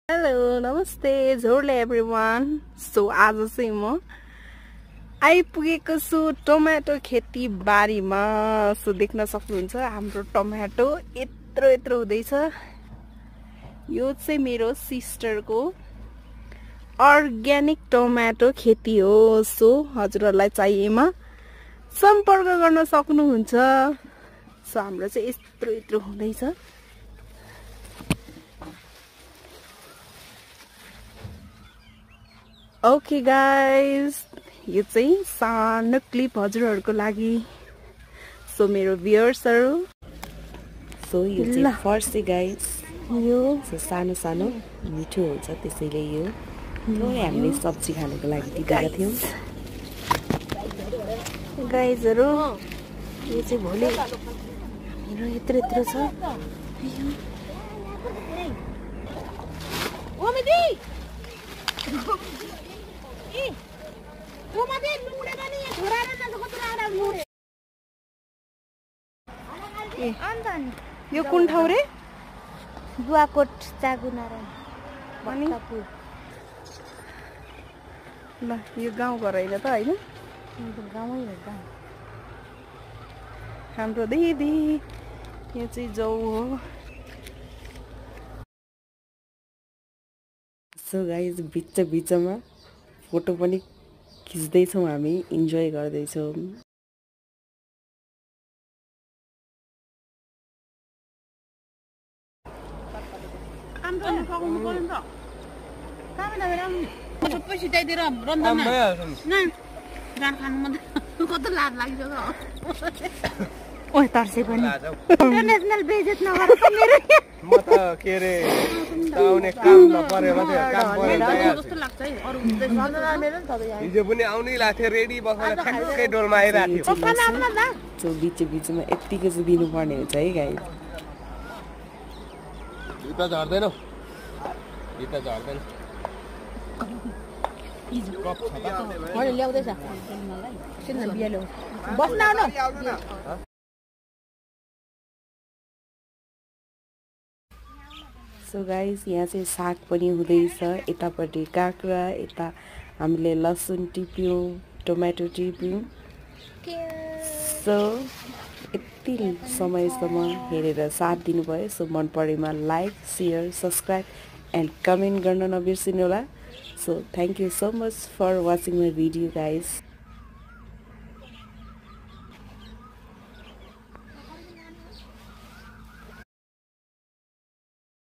Hello नमस्ते झोरले everyone. So आज चाहिँ म आइपुगेको छु टोमेटो खेती बारीमा। सो देख्न सक्नुहुन्छ हाम्रो टोमेटो यत्रो यत्रो हुँदैछ। यो चाहिँ मेरो सिस्टरको अर्ग्यानिक टोमेटो खेती हो। सो हजुरहरूलाई चाहिएमा सम्पर्क गर्न सक्नुहुन्छ। सो हाम्रो चाहिँ यत्रो यत्रो हुँदैछ। ओके गाइज, यो चाहिँ सानो क्लिप हजुरहरूको लागि। सो मेरो भ्युअर्सहरू, सो यो चाहिँ फर्सी गाइज, यो सानो सानो मिठो हुन्छ, त्यसैले यो हामीले सब्जी खानको लागि टिपेका थियौँ। गाइजहरू, यो चाहिँ भोलि मेरो यत्रो यत्रो छ। यो कुन ठाउँ रे? बुवाकोट चागुनारायण अनि ल, यो गाउँ घर होइन त? होइन, गाउँै हो त हाम्रो दिदी। यो चाहिँ जौ हो। सो गाइज, बिचमा फोटो पनि खिच्दैछौँ, हामी इन्जोय गर्दैछौँ। ओइ तर्से पनि इन्टरनेसनल बेइज्जत नगर त मेरो। म त के रे आउने काम नपरेर चाहिँ काम परेर जस्तो लाग्छ है। अरु हिजो पनि आउनै लाग्थ्यो, रेडी बसेर ठ्याक्कै डोलमा आइराख्थ्यो। सो बिचमा यत्तिको चाहिँ दिनुपर्ने हुन्छ है गाइज। भित्र झर्दैन, भित्र झर्दैन। मैले ल्याउँदैछ किन बिहा ल्याउ बस्न आउनु। सो गाइज, यहाँ चाहिँ साग पनि हुँदैछ। यतापट्टि काँक्रा, यता हामीले लसुन टिप्यौँ, टोमेटो टिप्यौँ। सो यति समयसम्म हेरेर साथ दिनुभयो। सो मन परेमा like, share, subscribe and comment गर्न नबिर्सिनु होला। So thank you so much for watching my video guys.